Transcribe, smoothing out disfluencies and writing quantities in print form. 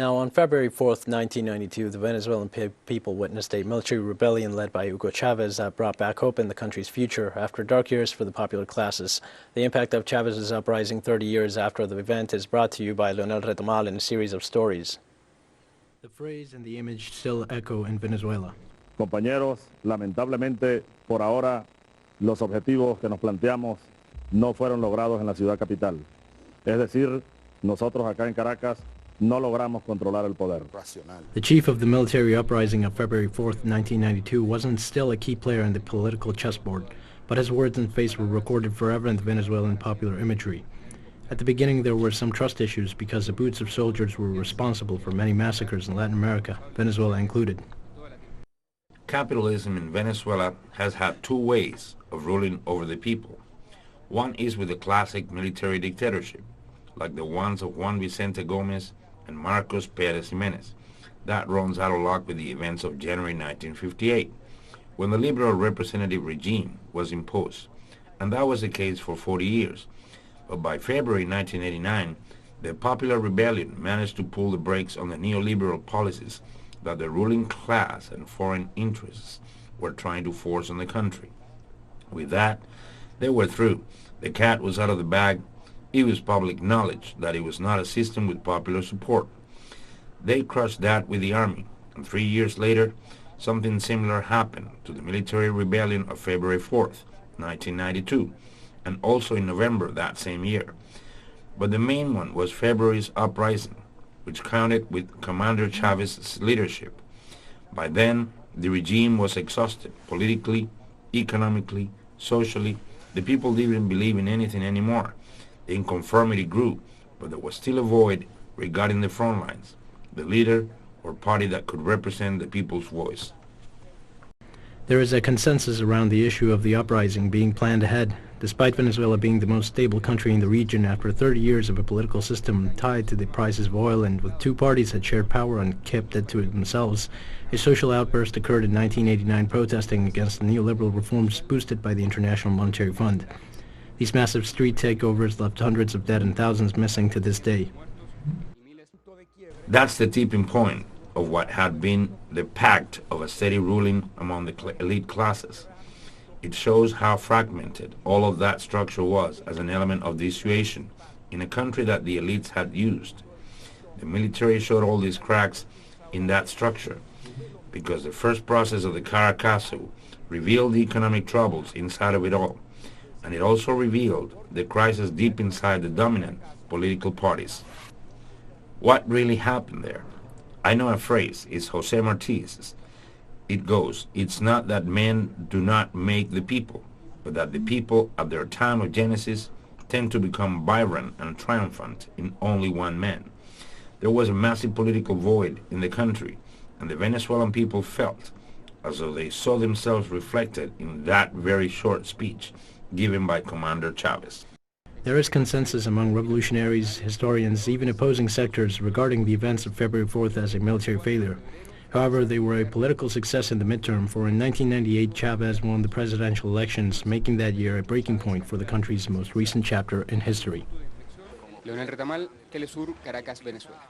Now, on February 4th, 1992, the Venezuelan people witnessed a military rebellion led by Hugo Chávez that brought back hope in the country's future after dark years for the popular classes. The impact of Chávez's uprising 30 years after the event is brought to you by Leonel Retamal in a series of stories. The phrase and the image still echo in Venezuela. Compañeros, lamentablemente, por ahora, los objetivos que nos planteamos no fueron logrados en la ciudad capital. Es decir, nosotros acá en Caracas no logramos controlar el poder. The chief of the military uprising of February 4th, 1992 wasn't still a key player in the political chessboard, but his words and face were recorded forever in the Venezuelan popular imagery. At the beginning there were some trust issues because the boots of soldiers were responsible for many massacres in Latin America, Venezuela included. Capitalism in Venezuela has had two ways of ruling over the people. One is with the classic military dictatorship, like the ones of Juan Vicente Gómez and Marcos Pérez Jiménez. That runs out of luck with the events of January 1958, when the liberal representative regime was imposed, and that was the case for 40 years. But by February 1989, the popular rebellion managed to pull the brakes on the neoliberal policies that the ruling class and foreign interests were trying to force on the country. With that, they were through. The cat was out of the bag. It was public knowledge that it was not a system with popular support. They crushed that with the army, and 3 years later, something similar happened to the military rebellion of February 4th, 1992, and also in November that same year. But the main one was February's uprising, which counted with Commander Chávez's leadership. By then, the regime was exhausted politically, economically, socially. The people didn't believe in anything anymore. The inconformity grew, but there was still a void regarding the front lines, the leader or party that could represent the people's voice. There is a consensus around the issue of the uprising being planned ahead, despite Venezuela being the most stable country in the region after 30 years of a political system tied to the prices of oil and with two parties that shared power and kept it to themselves. A social outburst occurred in 1989 protesting against the neoliberal reforms boosted by the International Monetary Fund. These massive street takeovers left hundreds of dead and thousands missing to this day. That's the tipping point of what had been the pact of a steady ruling among the elite classes. It shows how fragmented all of that structure was as an element of dissuasion in a country that the elites had used. The military showed all these cracks in that structure because the first process of the Caracazo revealed the economic troubles inside of it all. And it also revealed the crisis deep inside the dominant political parties. What really happened there? I know a phrase, it's Jose Marti's. It goes, it's not that men do not make the people, but that the people at their time of genesis tend to become vibrant and triumphant in only one man. There was a massive political void in the country, and the Venezuelan people felt as though they saw themselves reflected in that very short speech given by Commander Chávez. There is consensus among revolutionaries, historians, even opposing sectors regarding the events of February 4th as a military failure. However, they were a political success in the midterm, for in 1998 Chávez won the presidential elections, making that year a breaking point for the country's most recent chapter in history. Leonel Retamal, teleSUR, Caracas, Venezuela.